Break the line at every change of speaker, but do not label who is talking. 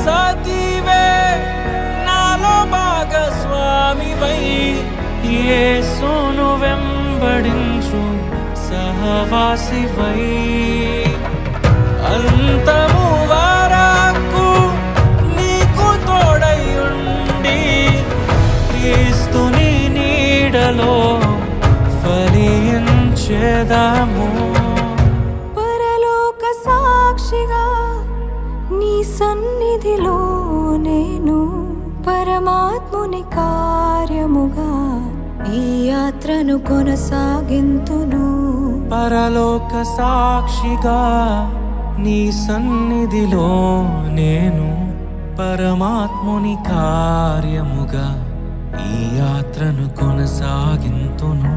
సాటివే నాలో భాగస్వామివై యేసును వెంబడించు సహవాసివై అంతము వరకు నీకు తోడై ఉండి క్రీస్తుని నీడలో ఫలించెదము.
పరలోక సాక్షిగా నీ సన్నిధిలో నేను పరమాత్ముని కార్యముగా ఈ యాత్రను కొనసాగింతును.
పరలోక సాక్షిగా నీ సన్నిధిలో నేను పరమాత్ముని కార్యముగా ఈ యాత్రను కొనసాగింతును.